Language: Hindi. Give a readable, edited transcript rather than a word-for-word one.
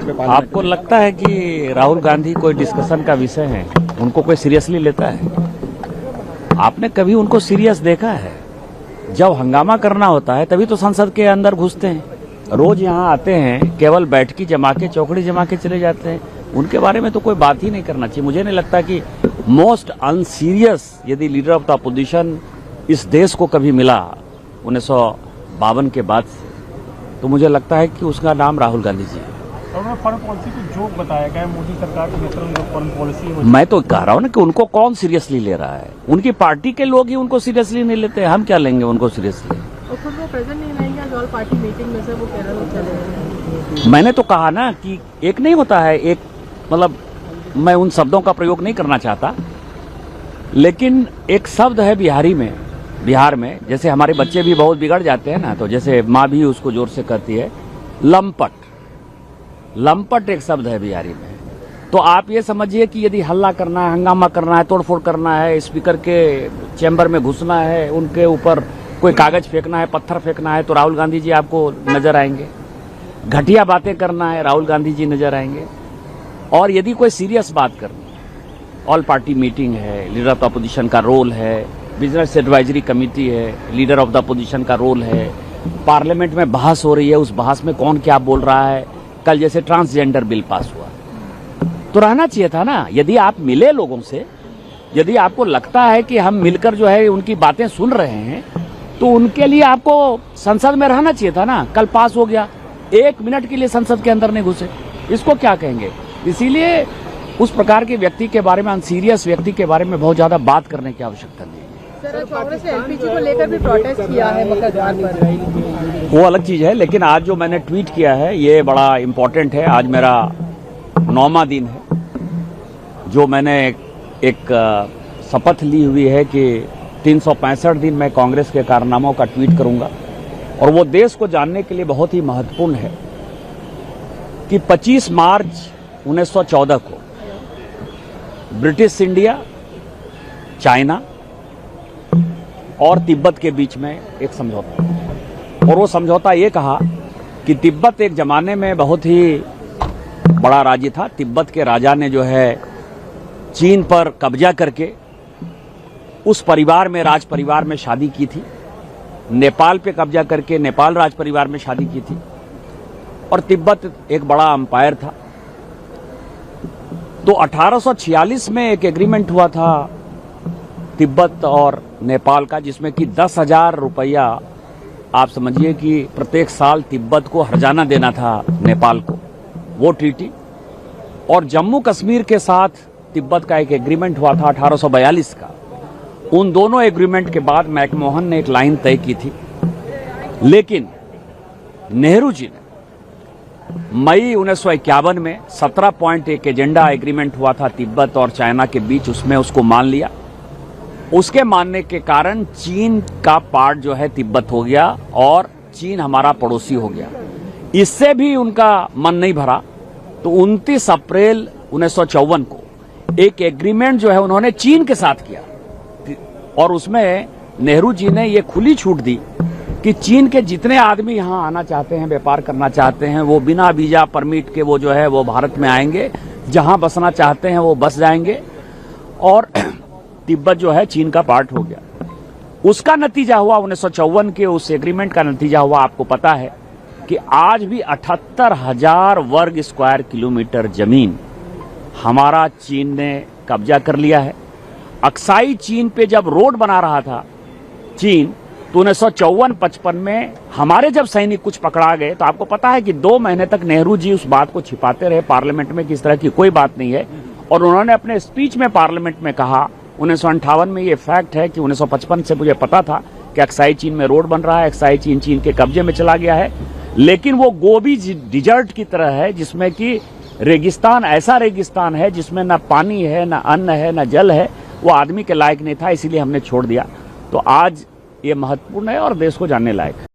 पे पालना। आपको लगता है कि राहुल गांधी कोई डिस्कशन का विषय है? उनको कोई सीरियसली लेता है? आपने कभी उनको सीरियस देखा है? जब हंगामा करना होता है तभी तो संसद के अंदर घुसते हैं। रोज यहाँ आते हैं, केवल बैठकी जमा के, चौकड़ी जमा के चले जाते हैं। उनके बारे में तो कोई बात ही नहीं करना चाहिए। मुझे नहीं लगता कि मोस्ट अनसीरियस यदि लीडर ऑफ द अपोजिशन इस देश को कभी मिला 1952 के बाद से, तो मुझे लगता है कि उसका नाम राहुल गांधी जी है। उन्होंने फॉरेन पॉलिसी को जोक बताया गया, मोदी सरकार के नेतृत्व में फॉरेन पॉलिसी। मैं तो कह रहा हूं ना कि उनको कौन सीरियसली ले रहा है? उनकी पार्टी के लोग ही उनको सीरियसली नहीं लेते। हम क्या लेंगे उनको सीरियसली? और खुद वो प्रेजेंट नहीं रहेंगे आज ऑल पार्टी मीटिंग में से, वो कह रहे हो चले। मैंने तो कहा ना कि एक नहीं होता है, एक मतलब मैं उन शब्दों का प्रयोग नहीं करना चाहता, लेकिन एक शब्द है बिहार में जैसे हमारे बच्चे भी बहुत बिगड़ जाते हैं ना, तो जैसे माँ भी उसको जोर से कहती है, लंपट एक शब्द है बिहारी में। तो आप ये समझिए कि यदि हल्ला करना है, हंगामा करना है, तोड़फोड़ करना है, स्पीकर के चैम्बर में घुसना है, उनके ऊपर कोई कागज फेंकना है, पत्थर फेंकना है, तो राहुल गांधी जी आपको नजर आएंगे। घटिया बातें करना है, राहुल गांधी जी नजर आएंगे। और यदि कोई सीरियस बात करनी है, ऑल पार्टी मीटिंग है, लीडर ऑफ द अपोजिशन का रोल है, बिजनेस एडवाइजरी कमेटी है, लीडर ऑफ द अपोजिशन का रोल है, पार्लियामेंट में बहस हो रही है, उस बहस में कौन क्या बोल रहा है। कल जैसे ट्रांसजेंडर बिल पास हुआ, तो रहना चाहिए था ना। यदि आप मिले लोगों से, यदि आपको लगता है कि हम मिलकर जो है उनकी बातें सुन रहे हैं, तो उनके लिए आपको संसद में रहना चाहिए था ना। कल पास हो गया, 1 मिनट के लिए संसद के अंदर नहीं घुसे, इसको क्या कहेंगे? इसीलिए उस प्रकार के व्यक्ति के बारे में, अनसीरियस व्यक्ति के बारे में बहुत ज्यादा बात करने की आवश्यकता नहीं है। सर, कांग्रेस ने एलपीजी को लेकर भी प्रोटेस्ट किया है मकर द्वार पर। वो अलग चीज है, लेकिन आज जो मैंने ट्वीट किया है ये बड़ा इम्पोर्टेंट है। आज मेरा 9वां दिन है जो मैंने एक शपथ ली हुई है कि 365 दिन मैं कांग्रेस के कारनामों का ट्वीट करूंगा। और वो देश को जानने के लिए बहुत ही महत्वपूर्ण है कि 25 मार्च 1914 को ब्रिटिश इंडिया, चाइना और तिब्बत के बीच में एक समझौता, और वो समझौता ये कहा कि तिब्बत एक जमाने में बहुत ही बड़ा राज्य था। तिब्बत के राजा ने जो है चीन पर कब्जा करके उस परिवार में, राज परिवार में शादी की थी। नेपाल पे कब्जा करके नेपाल राज परिवार में शादी की थी। और तिब्बत एक बड़ा अंपायर था। तो 1846 में एक एग्रीमेंट हुआ था तिब्बत और नेपाल का, जिसमें कि 10,000 रुपया, आप समझिए कि प्रत्येक साल तिब्बत को हर्जाना देना था नेपाल को, वो ट्रीटी। और जम्मू कश्मीर के साथ तिब्बत का एक एग्रीमेंट हुआ था 1842 का। उन दोनों एग्रीमेंट के बाद मैकमोहन ने एक लाइन तय की थी, लेकिन नेहरू जी ने मई 1951 में 17 पॉइंट एक एजेंडा एग्रीमेंट हुआ था तिब्बत और चाइना के बीच, उसमें उसको मान लिया। उसके मानने के कारण चीन का पार्ट जो है तिब्बत हो गया और चीन हमारा पड़ोसी हो गया। इससे भी उनका मन नहीं भरा, तो 29 अप्रैल 1954 को एक एग्रीमेंट जो है उन्होंने चीन के साथ किया। और उसमें नेहरू जी ने ये खुली छूट दी कि चीन के जितने आदमी यहाँ आना चाहते हैं, व्यापार करना चाहते हैं, वो बिना वीजा परमिट के वो जो है वो भारत में आएंगे, जहां बसना चाहते हैं वो बस जाएंगे। और तिब्बत जो है चीन का पार्ट हो गया। उसका नतीजा हुआ 1954 के उस एग्रीमेंट का नतीजा हुआ, आपको पता है कि आज भी 78,000 वर्ग स्क्वायर किलोमीटर जमीन हमारा चीन ने कब्जा कर लिया है। अक्साई चीन पे जब रोड बना रहा था चीन, तो 1954-55 में हमारे जब सैनिक कुछ पकड़ा गए, तो आपको पता है कि 2 महीने तक नेहरू जी उस बात को छिपाते रहे पार्लियामेंट में कि इस तरह की कोई बात नहीं है। और उन्होंने अपने स्पीच में पार्लियामेंट में कहा, 1958 में ये फैक्ट है कि 1955 से मुझे पता था कि अक्साई चीन में रोड बन रहा है, अक्साई चीन चीन के कब्जे में चला गया है, लेकिन वो गोबी डिजर्ट की तरह है, जिसमें कि रेगिस्तान, ऐसा रेगिस्तान है जिसमें ना पानी है, ना अन्न है, ना जल है। वो आदमी के लायक नहीं था, इसीलिए हमने छोड़ दिया। तो आज ये महत्वपूर्ण है और देश को जानने लायक है।